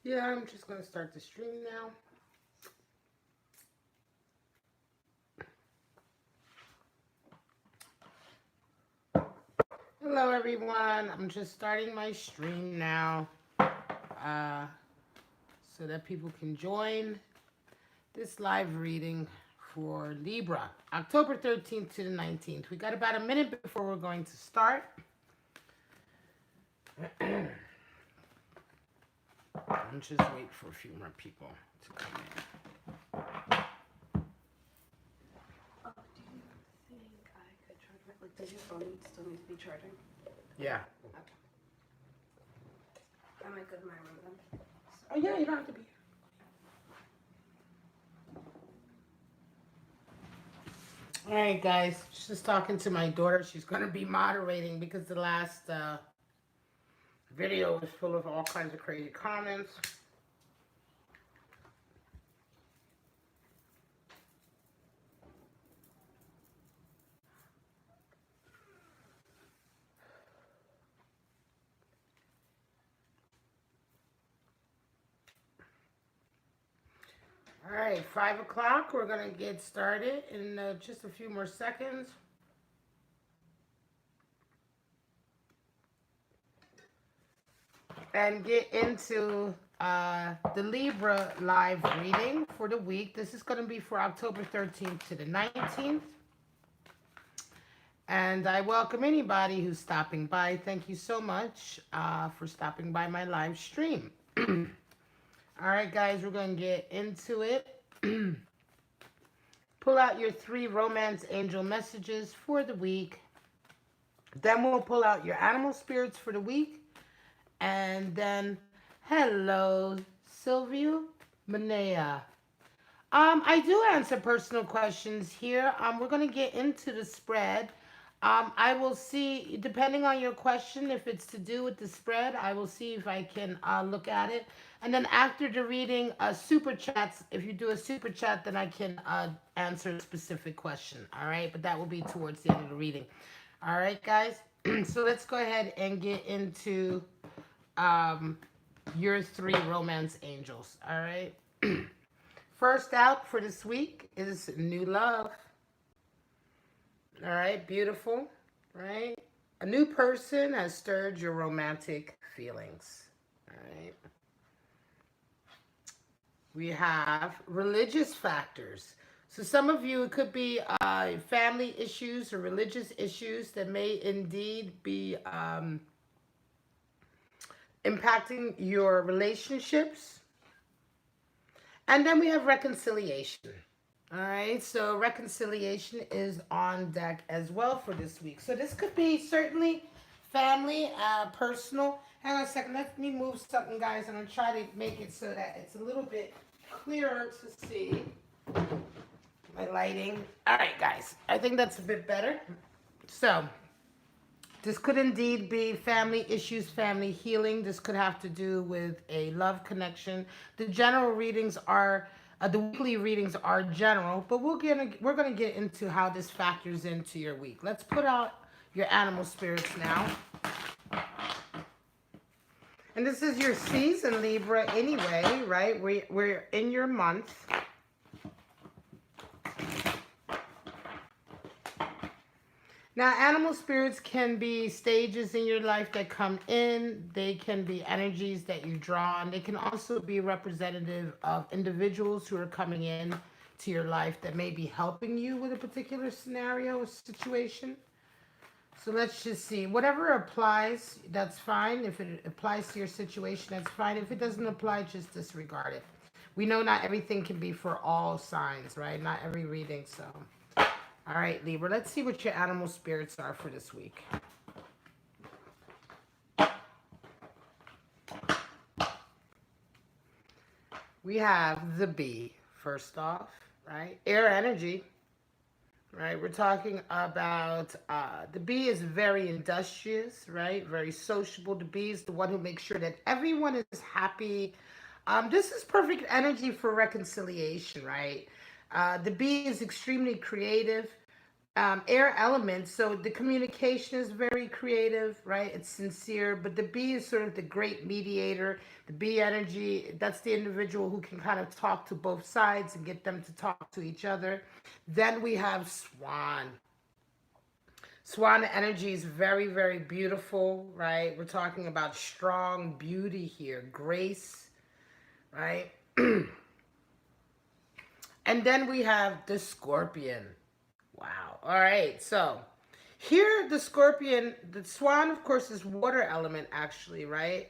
Yeah, I'm just going to start the stream now. Hello, everyone. I'm just starting my stream now so that people can join this live reading for Libra, October 13th to the 19th. We got about a minute before we're going to start. I'm just waiting for a few more people to come in. Oh, do you think I could charge my, like, does your phone still need to be charging? Yeah. Okay. Am I good in my room then? Oh, yeah, you don't have to be here. All right, guys. Just talking to my daughter. She's going to be moderating because the last video was full of all kinds of crazy comments. All right, 5 o'clock. We're going to get started in just a few more seconds. And get into the Libra live reading for the week. This is going to be for October 13th to the 19th. And I welcome anybody who's stopping by. Thank you so much for stopping by my live stream. All right, guys, we're going to get into it. Pull out your 3 romance angel messages for the week. Then we'll pull out your animal spirits for the week. And then, hello, Sylvia Manea. I do answer personal questions here. We're going to get into the spread. I will see, depending on your question, if it's to do with the spread, I will see if I can look at it. And then after the reading, super chats, if you do a super chat, then I can answer a specific question. All right, but that will be towards the end of the reading. All right, guys. So let's go ahead and get into your 3 romance angels. All right. First out for this week is new love. All right, beautiful, right? A new person has stirred your romantic feelings. All right. We have religious factors. So some of you, it could be family issues or religious issues that may indeed be impacting your relationships. And then we have reconciliation. All right, so reconciliation is on deck as well for this week. So this could be certainly family, personal. Hang on a second, let me move something, guys. I'm going to try to make it so that it's a little bit clearer to see my lighting. All right, guys, I think that's a bit better. So this could indeed be family issues, family healing. This could have to do with a love connection. The general readings are, the weekly readings are general, but we're gonna get into how this factors into your week. Let's put out your animal spirits now. And this is your season, Libra, anyway, right? We're in your month. Now, animal spirits can be stages in your life that come in. They can be energies that you draw on. They can also be representative of individuals who are coming in to your life that may be helping you with a particular scenario or situation. So let's just see. Whatever applies, that's fine. If it applies to your situation, that's fine. If it doesn't apply, just disregard it. We know not everything can be for all signs, right? Not every reading, so... All right, Libra, let's see what your animal spirits are for this week. We have the bee, first off, right? Air energy, right? We're talking about the bee is very industrious, right? Very sociable. The bee is the one who makes sure that everyone is happy. This is perfect energy for reconciliation, right? The bee is extremely creative. air element, so the communication is very creative, right? It's sincere, but the bee is sort of the great mediator. The bee energy, that's the individual who can kind of talk to both sides and get them to talk to each other. Then we have swan. Swan energy is very, very beautiful, right? We're talking about strong beauty here, grace, right? And then we have the scorpion. Wow. All right. So here, the scorpion, the swan, of course, is water element, actually, right?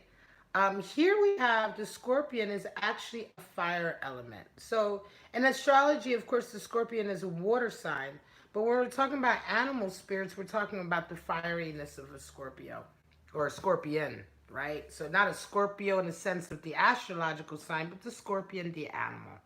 Here we have the scorpion is actually a fire element. So in astrology, of course, the scorpion is a water sign. But when we're talking about animal spirits, we're talking about the fieriness of a Scorpio or a scorpion, right? So not a Scorpio in the sense of the astrological sign, but the scorpion, the animal.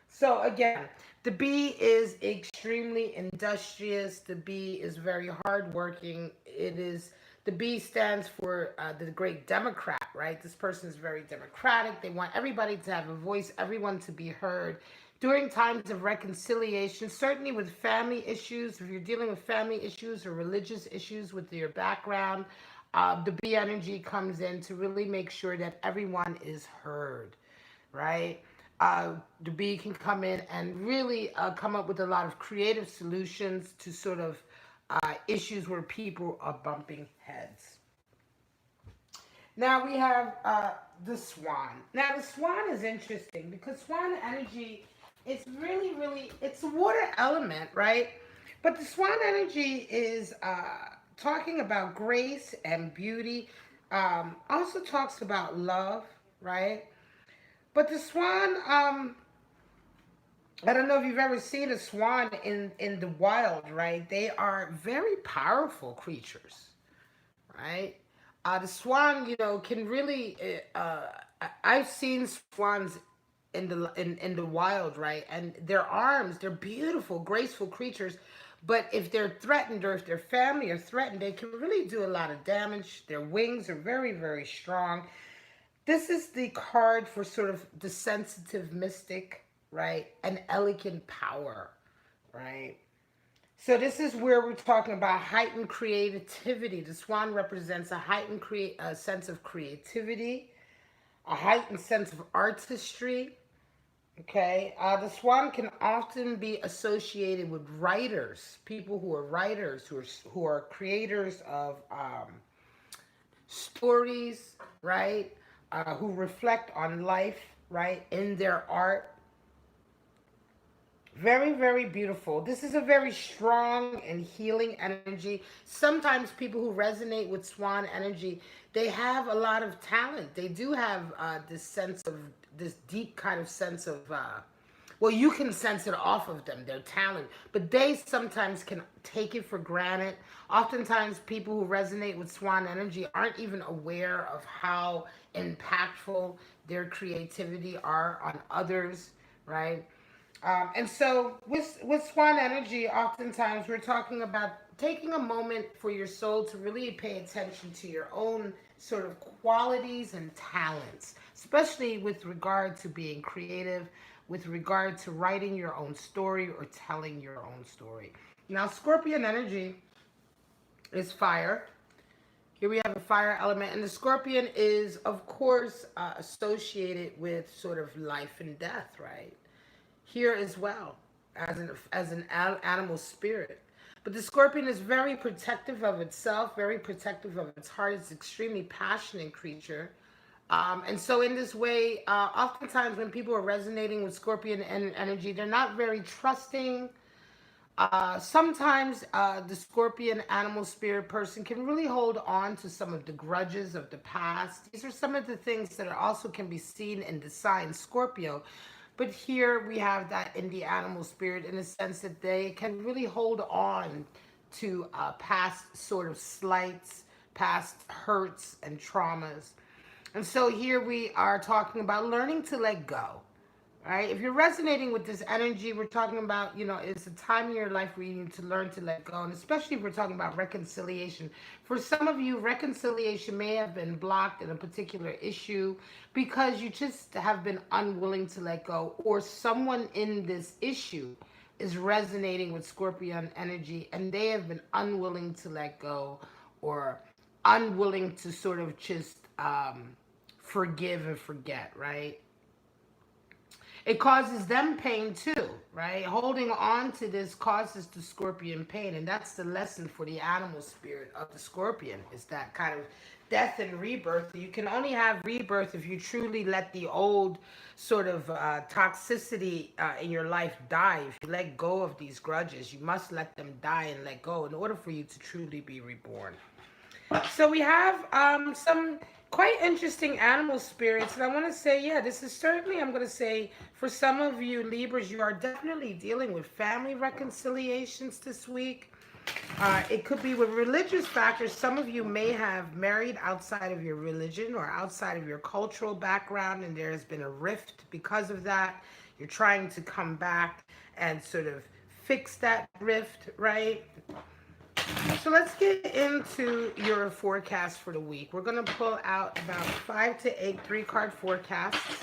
So again, the bee is extremely industrious. The bee is very hardworking. It is the bee stands for the great Democrat, right? This person is very democratic. They want everybody to have a voice, everyone to be heard. During times of reconciliation, certainly with family issues, if you're dealing with family issues or religious issues with your background, the bee energy comes in to really make sure that everyone is heard, right? The bee can come in and really come up with a lot of creative solutions to sort of issues where people are bumping heads. Now we have the swan. Now the swan is interesting because swan energy is really, really, it's a water element, right? But the swan energy is talking about grace and beauty. Also talks about love, right? But the swan, I don't know if you've ever seen a swan in the wild, right? They are very powerful creatures, right? The swan, can really. I've seen swans in the wild, right? And their arms, they're beautiful, graceful creatures. But if they're threatened or if their family are threatened, they can really do a lot of damage. Their wings are very, very strong. This is the card for sort of the sensitive mystic, right? An elegant power, right? So this is where we're talking about heightened creativity. The swan represents a heightened sense of creativity, a heightened sense of artistry. Okay, the swan can often be associated with writers, people who are writers, who are creators of stories, right? Who reflect on life, right, in their art. Very, very beautiful. This is a very strong and healing energy. Sometimes people who resonate with swan energy, they have a lot of talent. They do have this sense of, this deep kind of sense of, well, you can sense it off of them, their talent, but they sometimes can take it for granted. Oftentimes, people who resonate with swan energy aren't even aware of how impactful their creativity are on others, right? And so with swan energy, oftentimes we're talking about taking a moment for your soul to really pay attention to your own sort of qualities and talents, especially with regard to being creative, with regard to writing your own story or telling your own story. Now, Scorpion energy is fire. Here we have a fire element, and the scorpion is, of course, associated with sort of life and death, right? Here as well as an animal spirit. But the scorpion is very protective of itself, very protective of its heart. It's an extremely passionate creature. And so, in this way, oftentimes when people are resonating with scorpion energy, they're not very trusting. Sometimes the scorpion animal spirit person can really hold on to some of the grudges of the past. These are some of the things that are also can be seen in the sign Scorpio. But here we have that in the animal spirit in the sense that they can really hold on to past sort of slights, past hurts and traumas. And so here we are talking about learning to let go. All right. If you're resonating with this energy, we're talking about, it's a time in your life where you need to learn to let go. And especially if we're talking about reconciliation. For some of you, reconciliation may have been blocked in a particular issue because you just have been unwilling to let go, or someone in this issue is resonating with Scorpion energy, and they have been unwilling to let go, or unwilling to sort of just forgive and forget, right? It causes them pain too, right? Holding on to this causes the scorpion pain, and that's the lesson for the animal spirit of the scorpion, is that kind of death and rebirth. You can only have rebirth if you truly let the old sort of toxicity in your life die. If you let go of these grudges, you must let them die and let go in order for you to truly be reborn. So we have some quite interesting animal spirits, and I want to say, yeah, this is certainly, I'm going to say, for some of you Libras, you are definitely dealing with family reconciliations this week. It could be with religious factors. Some of you may have married outside of your religion or outside of your cultural background, and there has been a rift because of that. You're trying to come back and sort of fix that rift, right? So let's get into your forecast for the week. We're going to pull out about 5 to 8 3-card forecasts.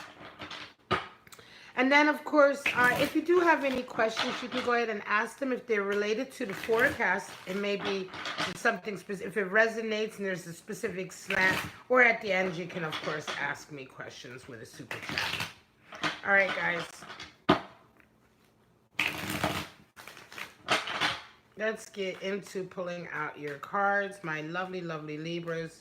And then, of course, if you do have any questions, you can go ahead and ask them if they're related to the forecast. It may be something specific. If it resonates and there's a specific slant, or at the end, you can, of course, ask me questions with a super chat. All right, guys. Let's get into pulling out your cards, my lovely, lovely Libras.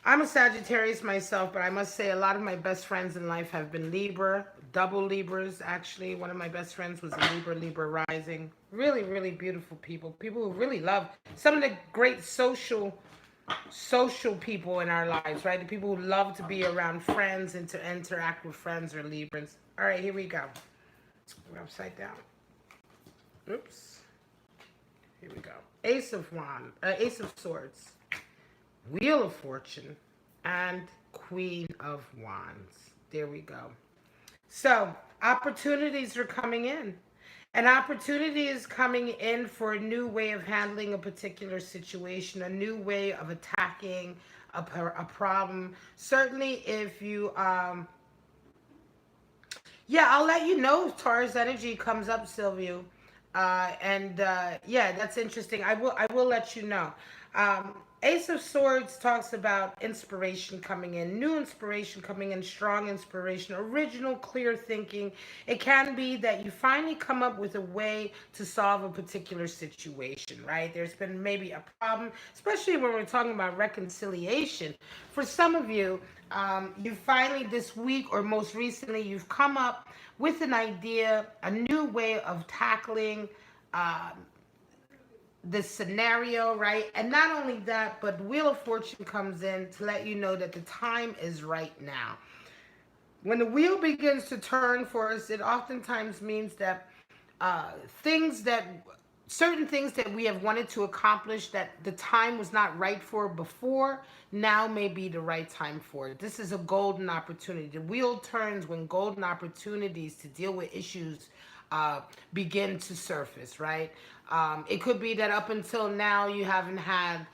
I'm a Sagittarius myself, but I must say a lot of my best friends in life have been Libra, double Libras, actually. One of my best friends was a Libra rising. Really, really beautiful people. People who really love some of the great social people in our lives, right? The people who love to be around friends and to interact with friends are Libras. All right, here we go. We're upside down. Oops. Here we go. Ace of Swords, Wheel of Fortune, and Queen of Wands. There we go. So, opportunities are coming in. An opportunity is coming in for a new way of handling a particular situation, a new way of attacking a problem. Certainly, if you, yeah, I'll let you know if Taurus energy comes up, Silvio. Yeah, that's interesting. I will let you know. Ace of Swords talks about inspiration coming in, new inspiration coming in, strong inspiration, original, clear thinking. It can be that you finally come up with a way to solve a particular situation, right? There's been maybe a problem, especially when we're talking about reconciliation. For some of you, you finally this week or most recently, you've come up with an idea, a new way of tackling the scenario, right? And not only that, but Wheel of Fortune comes in to let you know that the time is right now. When the wheel begins to turn for us, it oftentimes means that uh, things that certain things that we have wanted to accomplish that the time was not right for before, now may be the right time for it. This is a golden opportunity. The wheel turns when golden opportunities to deal with issues begin to surface, right? It could be that up until now you haven't had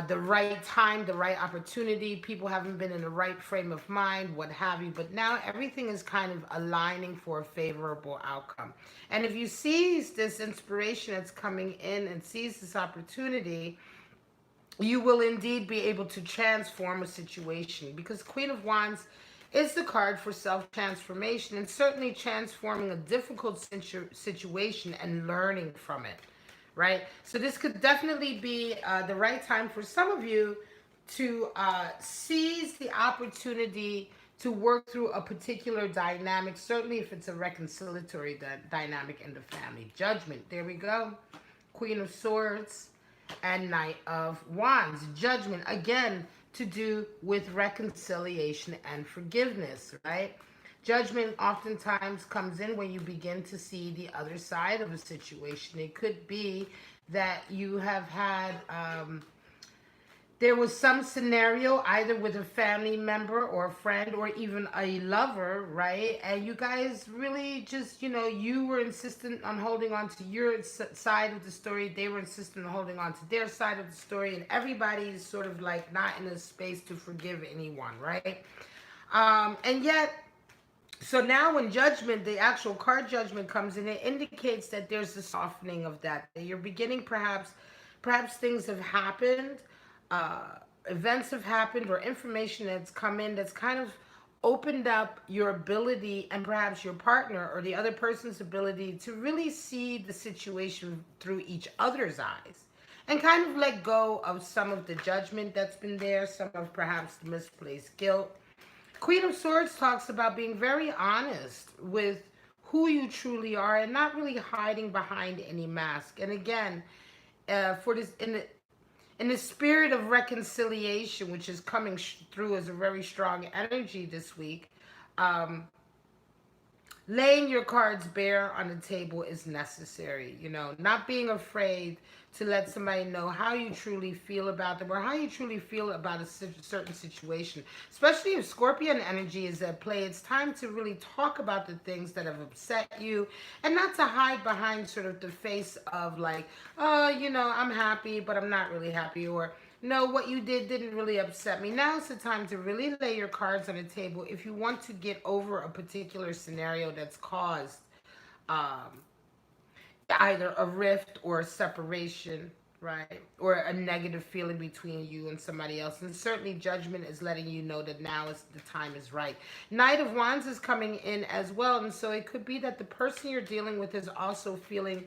the right time, the right opportunity. People haven't been in the right frame of mind, what have you. But now everything is kind of aligning for a favorable outcome. And if you seize this inspiration that's coming in and seize this opportunity, you will indeed be able to transform a situation, because Queen of Wands is the card for self-transformation and certainly transforming a difficult situation and learning from it, right? So this could definitely be the right time for some of you to seize the opportunity to work through a particular dynamic, certainly if it's a reconciliatory dynamic in the family. Judgment, there we go. Queen of Swords and Knight of Wands. Judgment, again, to do with reconciliation and forgiveness, right? Judgment oftentimes comes in when you begin to see the other side of a situation. It could be that you have had there was some scenario either with a family member or a friend or even a lover, right? And you guys really just, you were insistent on holding on to your side of the story. They were insistent on holding on to their side of the story. And everybody's sort of like not in a space to forgive anyone, right? And yet, So now when judgment, the actual card judgment comes in, it indicates that there's a softening of that. That you're beginning perhaps things have happened, events have happened, or information that's come in that's kind of opened up your ability and perhaps your partner or the other person's ability to really see the situation through each other's eyes and kind of let go of some of the judgment that's been there, some of perhaps the misplaced guilt. Queen of Swords talks about being very honest with who you truly are and not really hiding behind any mask. And again, for this in the spirit of reconciliation, which is coming through as a very strong energy this week, um, laying your cards bare on the table is necessary. You know, not being afraid to let somebody know how you truly feel about them or how you truly feel about a certain situation. Especially if Scorpion energy is at play, it's time to really talk about the things that have upset you and not to hide behind sort of the face of like, oh, you know, I'm happy, but I'm not really happy, or no, what you did didn't really upset me. Now's the time to really lay your cards on the table if you want to get over a particular scenario that's caused um, either a rift or a separation, right? Or a negative feeling between you and somebody else. And certainly judgment is letting you know that now is the time is right. Knight of Wands is coming in as well. And so it could be that the person you're dealing with is also feeling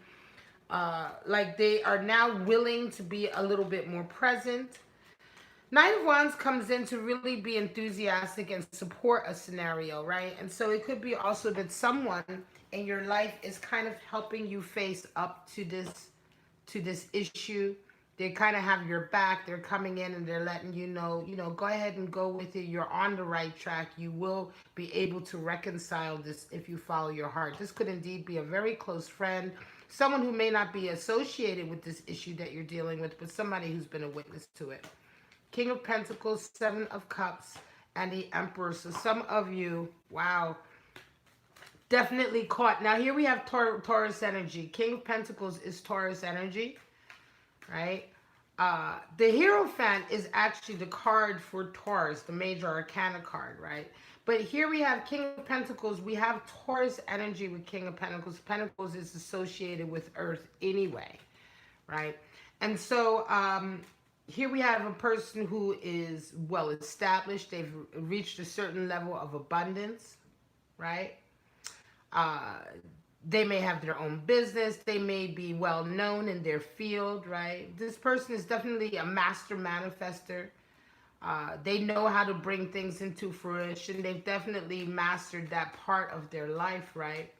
like they are now willing to be a little bit more present. Knight of Wands comes in to really be enthusiastic and support a scenario, right? And so it could be also that someone in your life is kind of helping you face up to this issue. They kind of have your back. They're coming in and they're letting you know, go ahead and go with it. You're on the right track. You will be able to reconcile this if you follow your heart. This could indeed be a very close friend, someone who may not be associated with this issue that you're dealing with, but somebody who's been a witness to it. King of Pentacles, Seven of Cups, and the Emperor. So some of you, wow, definitely caught. Now here we have Taurus energy. King of Pentacles is Taurus energy, right? The Hierophant is actually the card for Taurus, the major arcana card, right? But here we have King of Pentacles. We have Taurus energy with King of Pentacles. Pentacles is associated with Earth anyway, right? And so here we have a person who is well established. They've reached a certain level of abundance, right? Uh, they may have their own business. They may be well known in their field, right? This person is definitely a master manifester. They know how to bring things into fruition. They've definitely mastered that part of their life, right?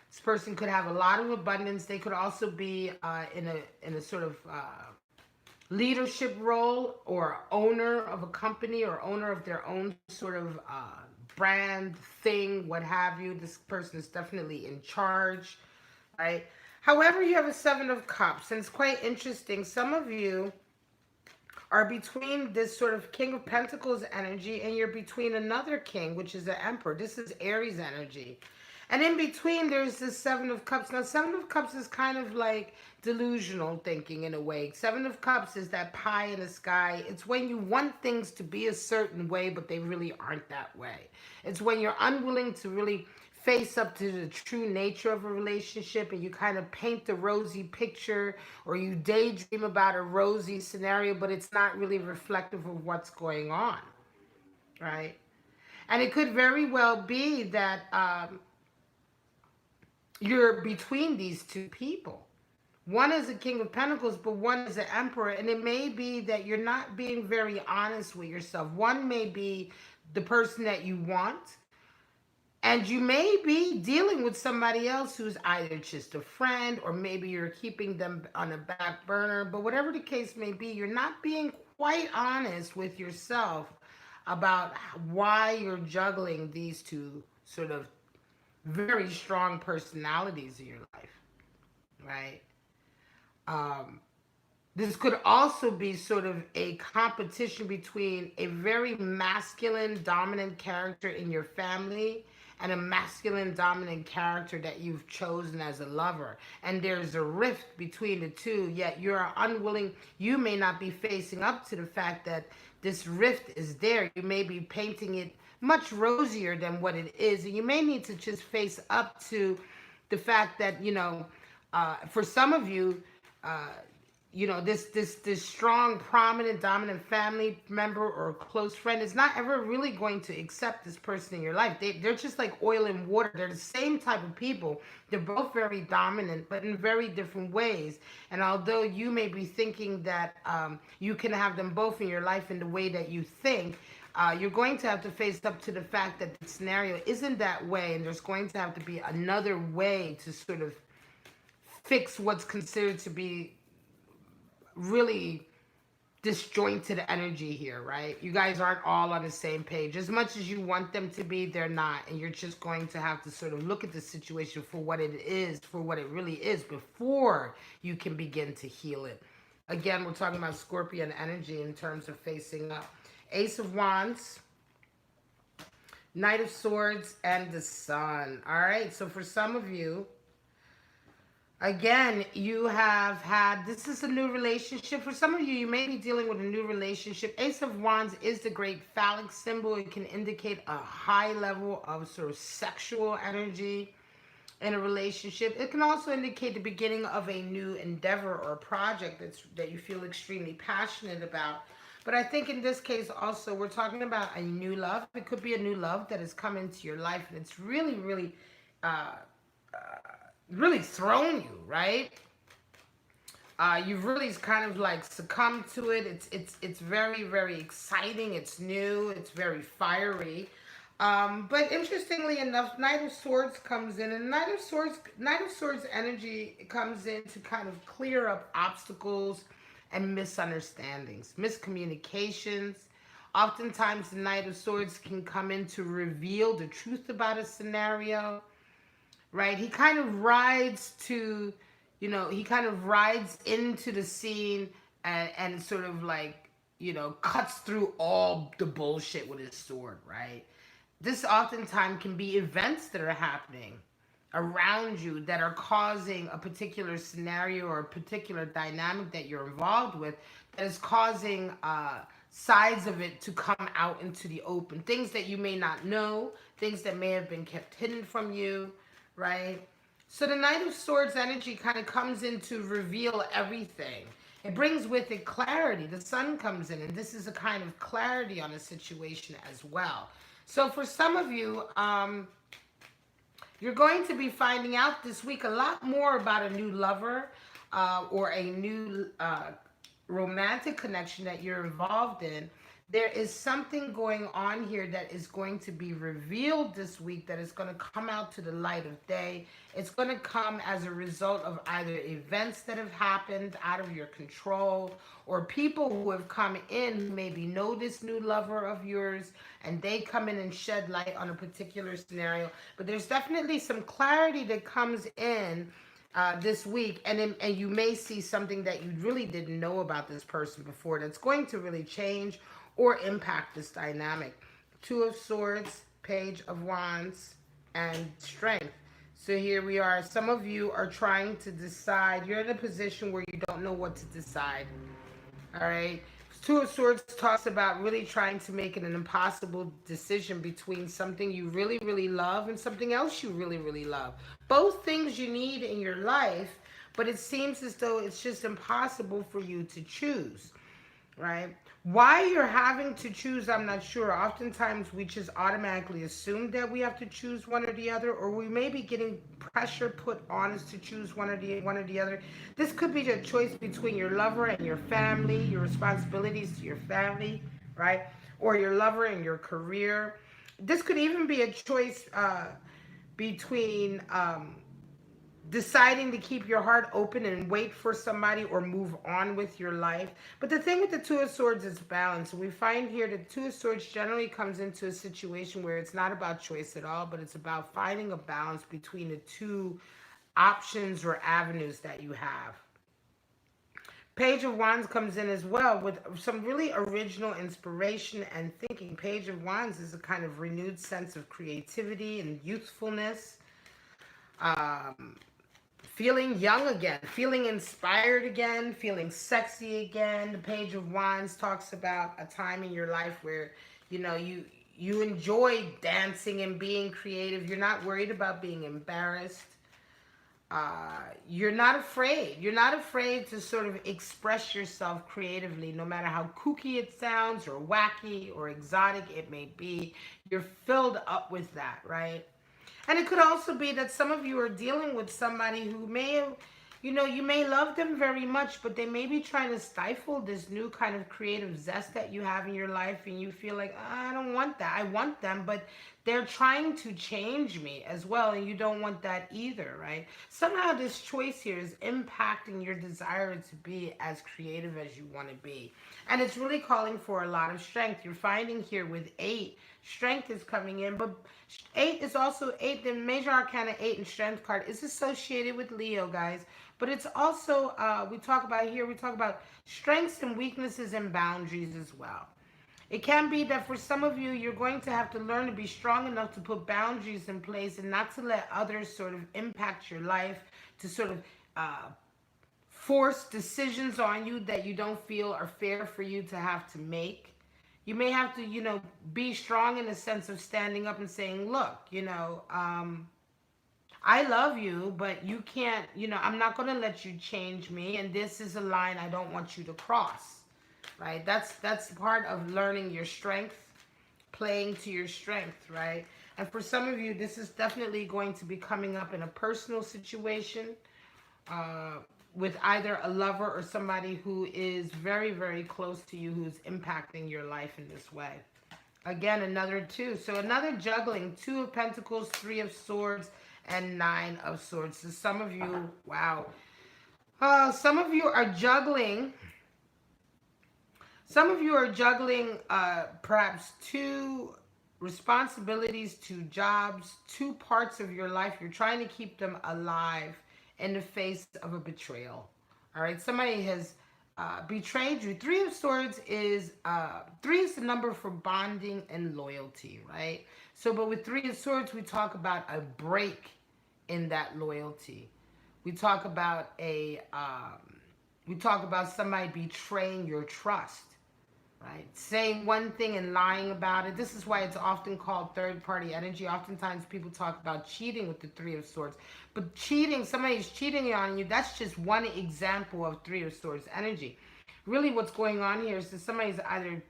This person could have a lot of abundance. They could also be in a sort of leadership role or owner of a company or owner of their own sort of brand thing, what have you. This person is definitely in charge, right? However, you have a Seven of Cups, and it's quite interesting. Some of you are between this sort of King of Pentacles energy and you're between another king, which is the Emperor. This is Aries energy. And in between, there's this Seven of Cups. Now, Seven of Cups is kind of like delusional thinking in a way. Seven of Cups is that pie in the sky. It's when you want things to be a certain way, but they really aren't that way. It's when you're unwilling to really face up to the true nature of a relationship and you kind of paint the rosy picture or you daydream about a rosy scenario, but it's not really reflective of what's going on, right? And it could very well be that you're between these two people. One is a King of Pentacles, but one is an Emperor. And it may be that you're not being very honest with yourself. One may be the person that you want, and you may be dealing with somebody else who's either just a friend or maybe you're keeping them on a back burner. But whatever the case may be, you're not being quite honest with yourself about why you're juggling these two sort of very strong personalities in your life, right? Um, this could also be sort of a competition between a very masculine dominant character in your family and a masculine dominant character that you've chosen as a lover. And there's a rift between the two, yet you're unwilling, you may not be facing up to the fact that this rift is there. You may be painting it much rosier than what it is, and you may need to just face up to the fact that, for some of you, uh, this strong, prominent, dominant family member or close friend is not ever really going to accept this person in your life. They're just like oil and water. They're the same type of people. They're both very dominant, but in very different ways. And although you may be thinking that you can have them both in your life in the way that you think, you're going to have to face up to the fact that the scenario isn't that way, and there's going to have to be another way to sort of fix what's considered to be really disjointed energy here, right? You guys aren't all on the same page. As much as you want them to be, they're not. And you're just going to have to sort of look at the situation for what it is, for what it really is, before you can begin to heal it. Again, we're talking about Scorpion energy in terms of facing up. Ace of Wands, Knight of Swords, and the Sun. All right, so for some of you, again, you have had, this is a new relationship. For some of you, you may be dealing with a new relationship. Ace of Wands is the great phallic symbol. It can indicate a high level of sort of sexual energy in a relationship. It can also indicate the beginning of a new endeavor or project that you feel extremely passionate about. But I think in this case also, we're talking about a new love. It could be a new love that has come into your life, and it's really, really really thrown you, right? You've really kind of like succumbed to it. It's very, very exciting. It's new. It's very fiery. But interestingly enough, Knight of Swords comes in, and Knight of Swords energy comes in to kind of clear up obstacles and misunderstandings, miscommunications. Oftentimes, the Knight of Swords can come in to reveal the truth about a scenario, right? He kind of rides to, he kind of rides into the scene and sort of like, cuts through all the bullshit with his sword, right? This oftentimes can be events that are happening around you that are causing a particular scenario or a particular dynamic that you're involved with that is causing sides of it to come out into the open. Things that you may not know, things that may have been kept hidden from you, right? So the Knight of Swords energy kind of comes in to reveal everything. It brings with it clarity. The Sun comes in, and this is a kind of clarity on a situation as well. So for some of you, you're going to be finding out this week a lot more about a new lover or a new romantic connection that you're involved in. There is something going on here that is going to be revealed this week that is going to come out to the light of day. It's going to come as a result of either events that have happened out of your control or people who have come in who maybe know this new lover of yours and they come in and shed light on a particular scenario. But there's definitely some clarity that comes in this week, and you may see something that you really didn't know about this person before that's going to really change or impact this dynamic. Two of Swords, Page of Wands, and Strength. So here we are. Some of you are trying to decide. You're in a position where you don't know what to decide. All right. Two of Swords talks about really trying to make it an impossible decision between something you really, really love and something else you really, really love. Both things you need in your life, but it seems as though it's just impossible for you to choose, right? Why you're having to choose, I'm not sure. Oftentimes we just automatically assume that we have to choose one or the other, or we may be getting pressure put on us to choose one or the other. This could be a choice between your lover and your family, your responsibilities to your family, right? Or your lover and your career. This could even be a choice between deciding to keep your heart open and wait for somebody or move on with your life. But the thing with the Two of Swords is balance. We find here that Two of Swords generally comes into a situation where it's not about choice at all, but it's about finding a balance between the two options or avenues that you have. Page of Wands comes in as well with some really original inspiration and thinking. Page of Wands is a kind of renewed sense of creativity and youthfulness. feeling young again, feeling inspired again, feeling sexy again. The Page of Wands talks about a time in your life where, you know, you enjoy dancing and being creative. You're not worried about being embarrassed. You're not afraid. You're not afraid to sort of express yourself creatively, no matter how kooky it sounds or wacky or exotic it may be. You're filled up with that, right? And it could also be that some of you are dealing with somebody who may have, you know, you may love them very much, but they may be trying to stifle this new kind of creative zest that you have in your life. And you feel like, I don't want that. I want them, but they're trying to change me as well. And you don't want that either, right? Somehow this choice here is impacting your desire to be as creative as you want to be. And it's really calling for a lot of strength. You're finding here with 8, strength is coming in, but 8 is also 8. The major arcana 8 and strength card is associated with Leo, guys. But it's also, we talk about strengths and weaknesses and boundaries as well. It can be that for some of you, you're going to have to learn to be strong enough to put boundaries in place and not to let others sort of impact your life, to sort of force decisions on you that you don't feel are fair for you to have to make. You may have to, you know, be strong in the sense of standing up and saying, look, you know, I love you, but you can't, you know, I'm not going to let you change me. And this is a line I don't want you to cross, right? That's part of learning your strength, playing to your strength, right? And for some of you, this is definitely going to be coming up in a personal situation with either a lover or somebody who is very, very close to you, who's impacting your life in this way. Again, another 2. So another juggling. 2 of Pentacles, 3 of Swords, and 9 of Swords. So some of you, wow. Some of you are juggling. Some of you are juggling perhaps 2 responsibilities, 2 jobs, 2 parts of your life. You're trying to keep them alive in the face of a betrayal. All right, somebody has betrayed you. 3 of Swords is 3 is the number for bonding and loyalty, right? So, but with 3 of Swords, we talk about a break in that loyalty. We talk about somebody betraying your trust, right? Saying one thing and lying about it. This is why it's often called third-party energy. Oftentimes people talk about cheating with the 3 of Swords. But cheating, somebody's cheating on you, that's just one example of 3 of Swords energy. Really what's going on here is that somebody's either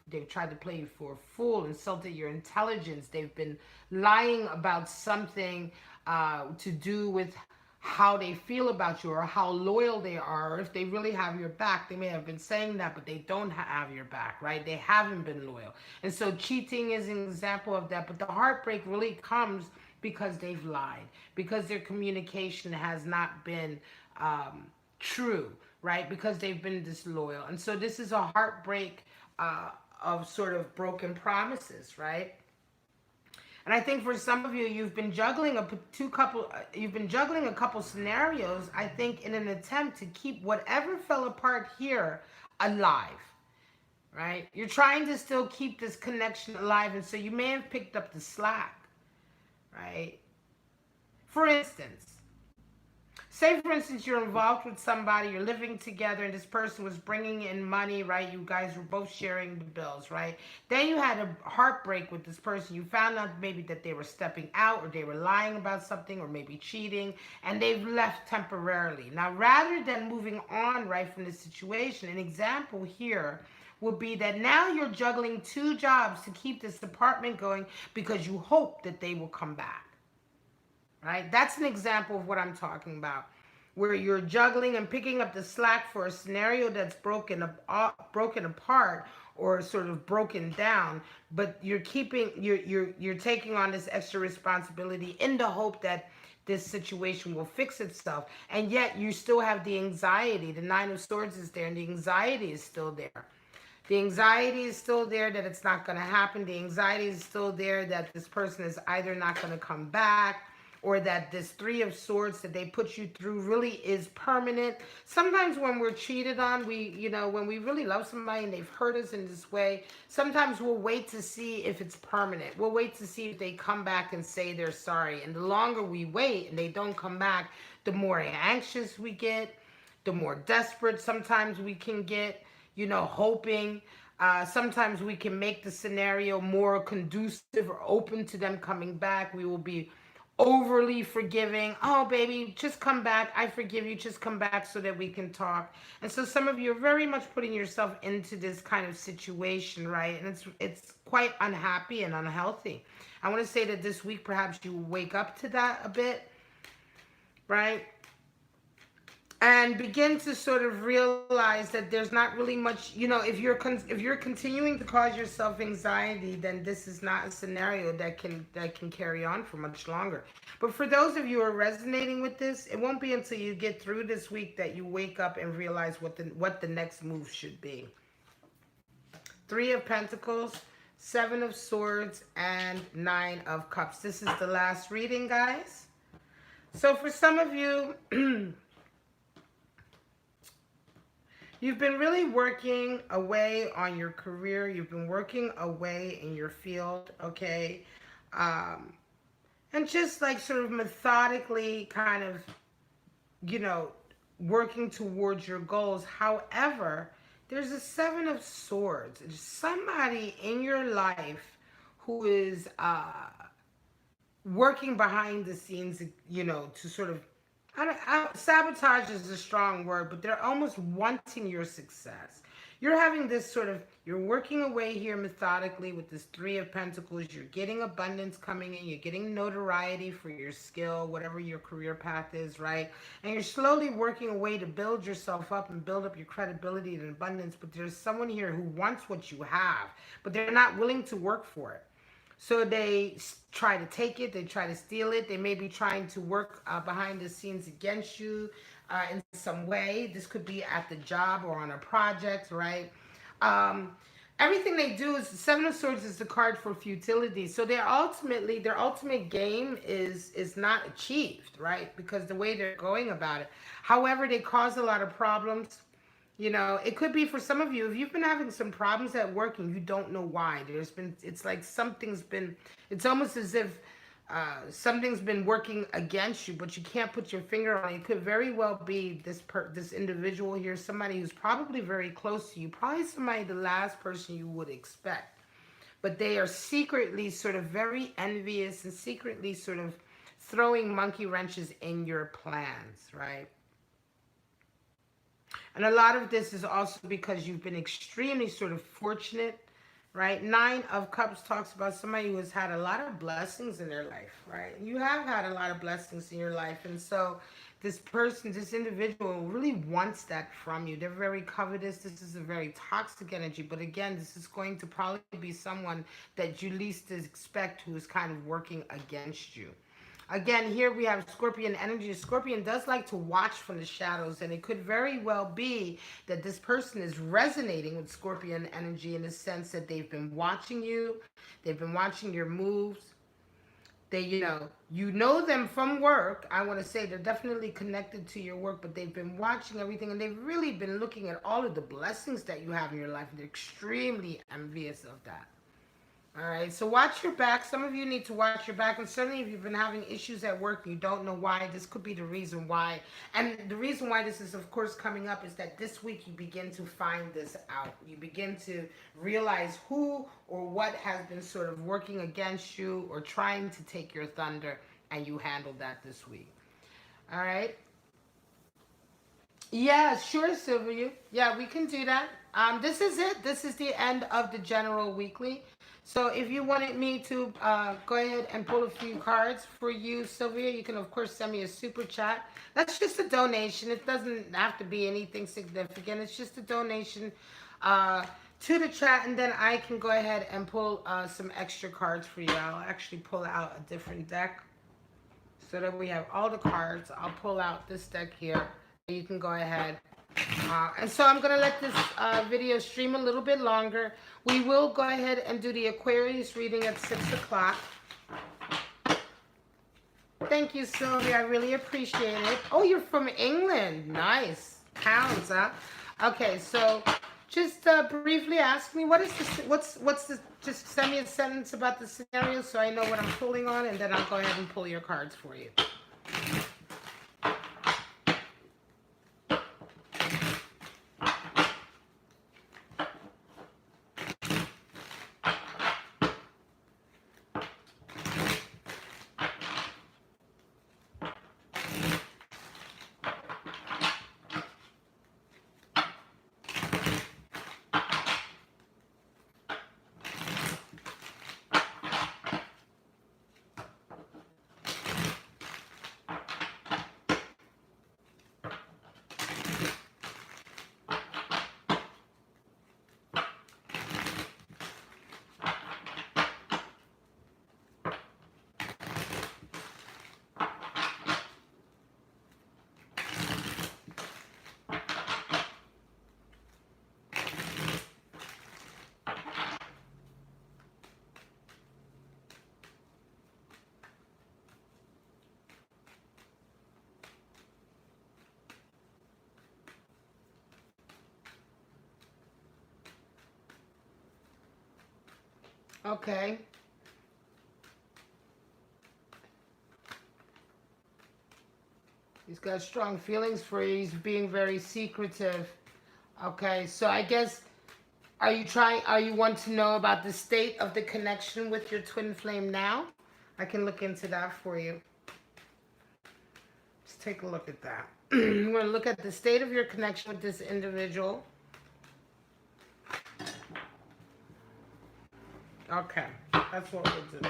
they've tried to play you for a fool, insulted your intelligence. They've been lying about something to do with how they feel about you or how loyal they are, or if they really have your back. They may have been saying that, but they don't have your back, right? They haven't been loyal. And so cheating is an example of that. But the heartbreak really comes because they've lied, because their communication has not been true, right? Because they've been disloyal. And so this is a heartbreak of sort of broken promises, right? And I think for some of you, you've been juggling a couple scenarios, I think, in an attempt to keep whatever fell apart here alive, right? You're trying to still keep this connection alive, and so you may have picked up the slack, right? For instance, say, for instance, you're involved with somebody, you're living together, and this person was bringing in money, right? You guys were both sharing the bills, right? Then you had a heartbreak with this person. You found out maybe that they were stepping out, or they were lying about something, or maybe cheating, and they've left temporarily. Now, rather than moving on, right, from this situation, an example here would be that now you're juggling 2 jobs to keep this apartment going because you hope that they will come back. Right? That's an example of what I'm talking about, where you're juggling and picking up the slack for a scenario that's broken apart or sort of broken down, but you're taking on this extra responsibility in the hope that this situation will fix itself. And yet you still have the anxiety. The 9 of Swords is there, and the anxiety is still there. The anxiety is still there that it's not going to happen. The anxiety is still there that this person is either not going to come back, or that this Three of Swords that they put you through really is permanent. Sometimes when we're cheated on, when we really love somebody and they've hurt us in this way, sometimes we'll wait to see if it's permanent. We'll wait to see if they come back and say they're sorry. And the longer we wait and they don't come back, the more anxious we get, the more desperate sometimes we can get, hoping. Sometimes we can make the scenario more conducive or open to them coming back. We will be overly forgiving. Oh, baby, just come back. I forgive you. Just come back so that we can talk. And so some of you are very much putting yourself into this kind of situation, right? And it's quite unhappy and unhealthy. I want to say that this week perhaps you wake up to that a bit, right? And begin to sort of realize that there's not really much, if you're continuing to cause yourself anxiety, then this is not a scenario that can carry on for much longer. But for those of you who are resonating with this, it won't be until you get through this week that you wake up and realize what the next move should be. Three of Pentacles, Seven of Swords, and Nine of Cups. This is the last reading, guys. So for some of you, you've been really working away on your career. You've been working away in your field, okay? And just like sort of methodically kind of, working towards your goals. However, there's a Seven of Swords. There's somebody in your life who is working behind the scenes, to sort of, sabotage is a strong word, but they're almost wanting your success. You're having this sort of, you're working away here methodically with this Three of Pentacles. You're getting abundance coming in. You're getting notoriety for your skill, whatever your career path is, right? And you're slowly working away to build yourself up and build up your credibility and abundance. But there's someone here who wants what you have, but they're not willing to work for it. So they try to take it, they try to steal it, they may be trying to work behind the scenes against you in some way. This could be at the job or on a project, right? Everything they do is, the Seven of Swords is the card for futility. So their ultimate game is not achieved, right? Because the way they're going about it. However, they cause a lot of problems. It could be for some of you, if you've been having some problems at work and you don't know why. It's like it's almost as if something's been working against you, but you can't put your finger on it. It could very well be this individual here, somebody who's probably very close to you, probably somebody, the last person you would expect. But they are secretly sort of very envious and secretly sort of throwing monkey wrenches in your plans, right? And a lot of this is also because you've been extremely sort of fortunate, right? Nine of Cups talks about somebody who has had a lot of blessings in their life, right? You have had a lot of blessings in your life. And so this person, this individual really wants that from you. They're very covetous. This is a very toxic energy. But again, this is going to probably be someone that you least expect who is kind of working against you. Again, here we have Scorpion energy. Scorpion does like to watch from the shadows, and it could very well be that this person is resonating with Scorpion energy in the sense that they've been watching you, they've been watching your moves. They, you know them from work. I want to say they're definitely connected to your work, but they've been watching everything, and they've really been looking at all of the blessings that you have in your life. They're extremely envious of that. All right, so watch your back. Some of you need to watch your back, and certainly if you've been having issues at work and you don't know why, this could be the reason why. And the reason why this is, of course, coming up is that this week you begin to find this out. You begin to realize who or what has been sort of working against you or trying to take your thunder, and you handle that this week. All right? Yeah, sure, Sylvia. Yeah, we can do that. This is it. This is the end of the general weekly. So if you wanted me to go ahead and pull a few cards for you, Sylvia, you can, of course, send me a super chat. That's just a donation. It doesn't have to be anything significant. It's just a donation to the chat, and then I can go ahead and pull some extra cards for you. I'll actually pull out a different deck so that we have all the cards. I'll pull out this deck here. You can go ahead. And so I'm going to let this video stream a little bit longer. We will go ahead and do the Aquarius reading at 6 o'clock. Thank you, Sylvia. I really appreciate it. Oh, you're from England. Nice. Pounds, huh? Okay, so just briefly ask me what is this? What's the? Just send me a sentence about the scenario so I know what I'm pulling on, and then I'll go ahead and pull your cards for you. Okay. He's got strong feelings for you. He's being very secretive. Okay, so I guess are you want to know about the state of the connection with your twin flame now? I can look into that for you. Let's take a look at that. We're going to look at the state of your connection with this individual. Okay, that's what we'll do.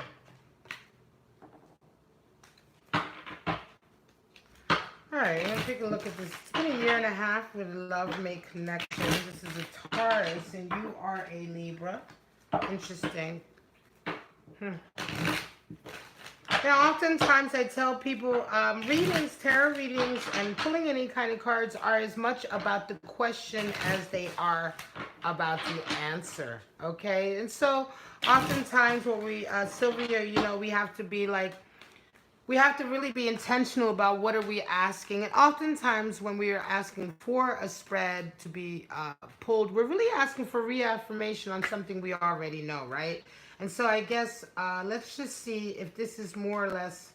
Alright, I'm going to take a look at this. It's been a year and a half with love mate connection. This is a Taurus and you are a Libra. Interesting. Now, oftentimes I tell people readings, tarot readings, and pulling any kind of cards are as much about the question as they are about the answer. Okay? And so, oftentimes what we, Sylvia, we have to be like, we have to really be intentional about what are we asking. And oftentimes when we are asking for a spread to be pulled, we're really asking for reaffirmation on something we already know, right? And so I guess let's just see if this is more or less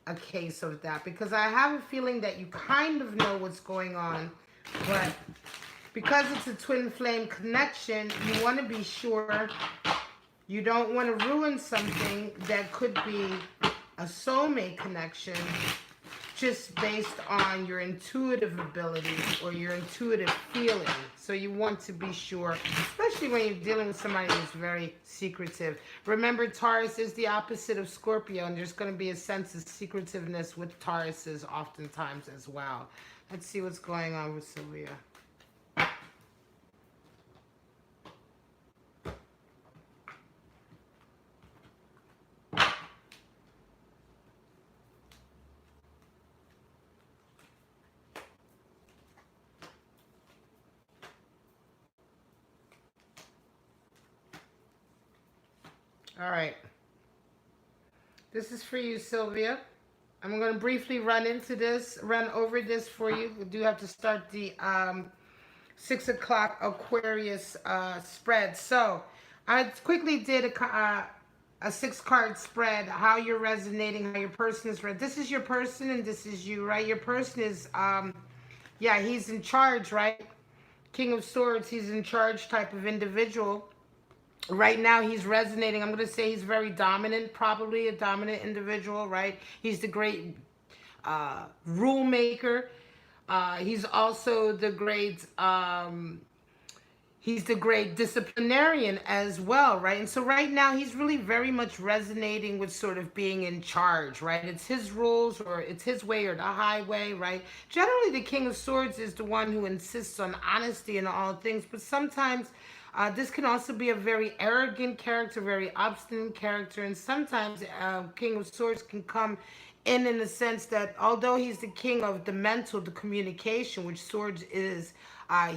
a case of that. Because I have a feeling that you kind of know what's going on. But because it's a twin flame connection, you want to be sure you don't want to ruin something that could be a soulmate connection just based on your intuitive ability or your intuitive feeling. So you want to be sure, especially when you're dealing with somebody who's very secretive. Remember, Taurus is the opposite of Scorpio, and there's going to be a sense of secretiveness with Tauruses oftentimes as well. Let's see what's going on with Sylvia. All right. This is for you, Sylvia. I'm going to briefly run over this for you. We do have to start the 6 o'clock Aquarius spread. So I quickly did a 6-card spread, how you're resonating, how your person is read. This is your person and this is you, right? Your person is, yeah, he's in charge, right? King of Swords, he's in charge type of individual. Right now he's resonating. I'm going to say he's very dominant, probably a dominant individual, right? He's the great rule maker. He's also the great he's the great disciplinarian as well, right? And so right now he's really very much resonating with sort of being in charge, right? It's his rules or it's his way or the highway, right? Generally the King of Swords is the one who insists on honesty in all things, but sometimes this can also be a very arrogant character, very obstinate character, and sometimes King of Swords can come in the sense that although he's the king of the mental, the communication, which Swords is,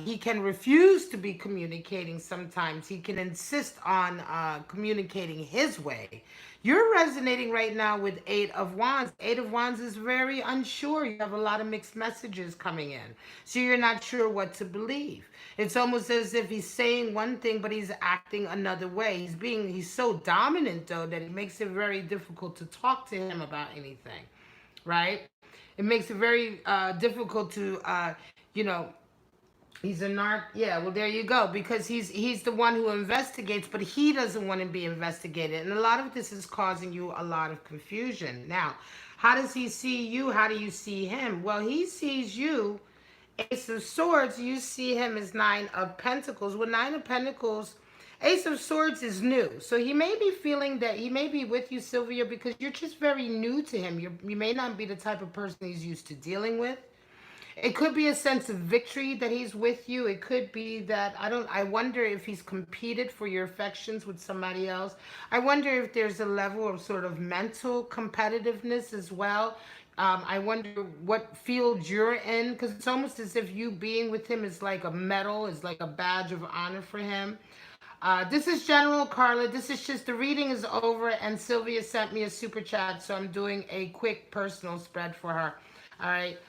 He can refuse to be communicating sometimes. He can insist on communicating his way. You're resonating right now with Eight of Wands. Eight of Wands is very unsure. You have a lot of mixed messages coming in. So you're not sure what to believe. It's almost as if he's saying one thing, but he's acting another way. He's so dominant, though, that it makes it very difficult to talk to him about anything, right? It makes it very difficult to, you know, he's a narc. Yeah, well, there you go. Because he's the one who investigates, but he doesn't want to be investigated, and a lot of this is causing you a lot of confusion. Now, how does he see you? How do you see him? Well, he sees you, Ace of Swords. You see him as Nine of Pentacles. Well, Nine of Pentacles, Ace of Swords is new, so he may be feeling that he may be with you, Sylvia, because you're just very new to him. You may not be the type of person he's used to dealing with. It could be a sense of victory that he's with you. It could be that I wonder if he's competed for your affections with somebody else. I wonder if there's a level of sort of mental competitiveness as well. I wonder what field you're in, because it's almost as if you being with him is like a medal, is like a badge of honor for him. This is General Carla. This is just the reading is over, and Sylvia sent me a super chat, so I'm doing a quick personal spread for her. All right.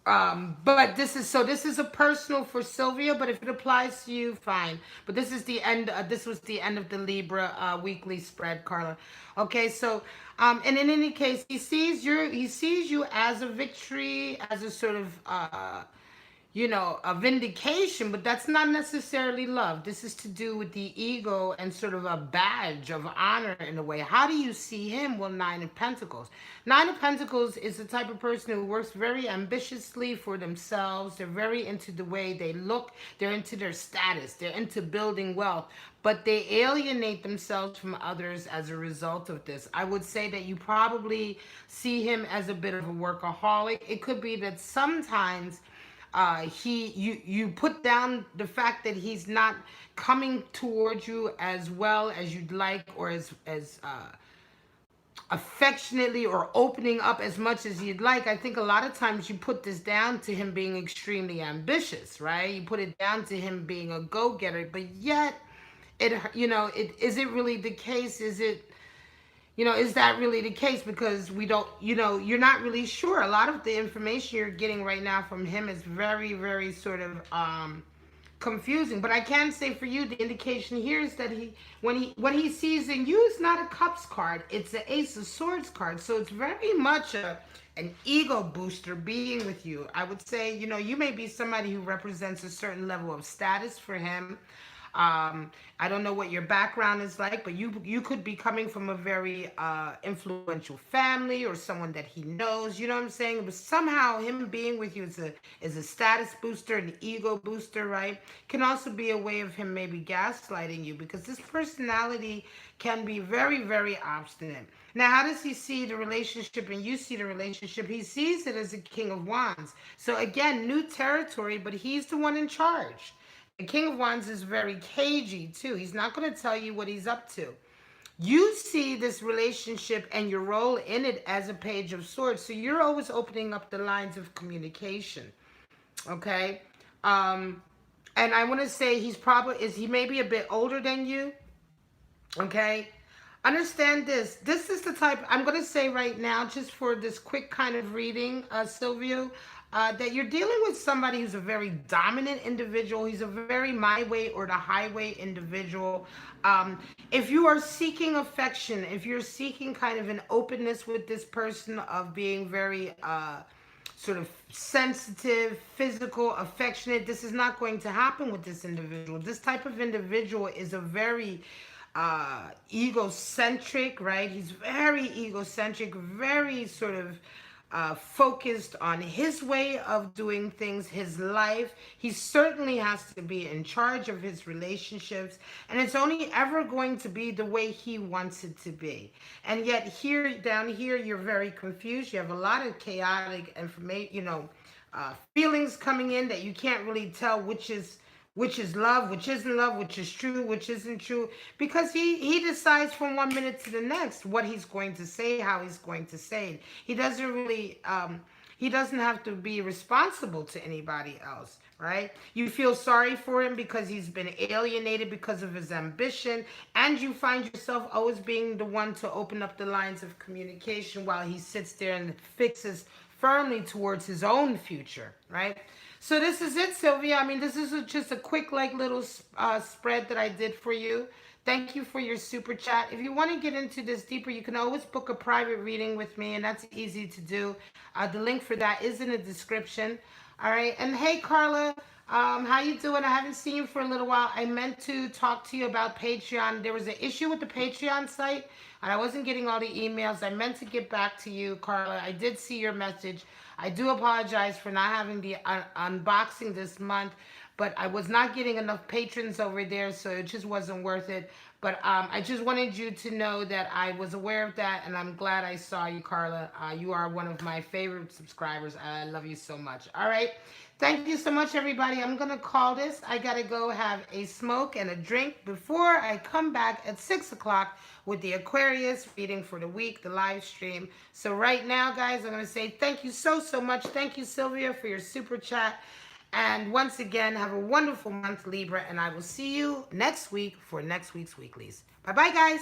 But this is a personal for Sylvia, but if it applies to you, fine. But this is the end. This was the end of the Libra weekly spread, Carla. Okay, so and in any case, he sees you as a victory, as a sort of a vindication, but that's not necessarily love. This is to do with the ego and sort of a badge of honor in a way. How do you see him? Well, Nine of Pentacles. Nine of Pentacles is the type of person who works very ambitiously for themselves. They're very into the way they look. They're into their status. They're into building wealth, but they alienate themselves from others as a result of this. I would say that you probably see him as a bit of a workaholic. It could be that sometimes you put down the fact that he's not coming towards you as well as you'd like, or as affectionately, or opening up as much as you'd like. I think a lot of times you put this down to him being extremely ambitious, right? You put it down to him being a go-getter, but yet is it really the case? Is that really the case? Because we don't, you're not really sure. A lot of the information you're getting right now from him is very, very sort of confusing. But I can say for you, the indication here is that when he sees in you, it's not a Cups card. It's an Ace of Swords card. So it's very much an ego booster being with you. I would say, you may be somebody who represents a certain level of status for him. I don't know what your background is like, but you could be coming from a very influential family, or someone that he knows. You know what I'm saying? But somehow him being with you is a status booster, an ego booster, right? Can also be a way of him maybe gaslighting you, because this personality can be very, very obstinate. Now, how does he see the relationship and you see the relationship? He sees it as a King of Wands. So again, new territory, but he's the one in charge. The King of Wands is very cagey too. He's not going to tell you what he's up to. You see this relationship and your role in it as a Page of Swords. So you're always opening up the lines of communication. Okay? And I want to say he may be a bit older than you. Okay? Understand this. This is the type, I'm going to say right now, just for this quick kind of reading, Silvio, that you're dealing with somebody who's a very dominant individual. He's a very my way or the highway individual. If you are seeking affection, if you're seeking kind of an openness with this person of being very sort of sensitive, physical, affectionate, this is not going to happen with this individual. This type of individual is a very egocentric, right? He's very egocentric, very sort of focused on his way of doing things, his life. He certainly has to be in charge of his relationships, and it's only ever going to be the way he wants it to be. And yet down here, you're very confused. You have a lot of chaotic information, feelings coming in that you can't really tell which is love, which isn't love, which is true, which isn't true, because he decides from one minute to the next what he's going to say, how he's going to say it. He doesn't really He doesn't have to be responsible to anybody else, right? You feel sorry for him because he's been alienated because of his ambition, and you find yourself always being the one to open up the lines of communication while he sits there and fixes firmly towards his own future, right? So this is it, Sylvia. I mean, this is just a quick, like, little spread that I did for you. Thank you for your super chat. If you want to get into this deeper, you can always book a private reading with me, and that's easy to do. The link for that is in the description. All right. And hey, Carla, how you doing? I haven't seen you for a little while. I meant to talk to you about Patreon. There was an issue with the Patreon site, and I wasn't getting all the emails. I meant to get back to you, Carla. I did see your message. I do apologize for not having the unboxing this month, but I was not getting enough patrons over there, so it just wasn't worth it. But I just wanted you to know that I was aware of that, and I'm glad I saw you, Carla. You are one of my favorite subscribers. I love you so much. All right. Thank you so much, everybody. I'm going to call this. I got to go have a smoke and a drink before I come back at 6 o'clock with the Aquarius reading for the week, the live stream. So right now, guys, I'm going to say thank you so, so much. Thank you, Sylvia, for your super chat. And once again, have a wonderful month, Libra, and I will see you next week for next week's weeklies. Bye-bye, guys.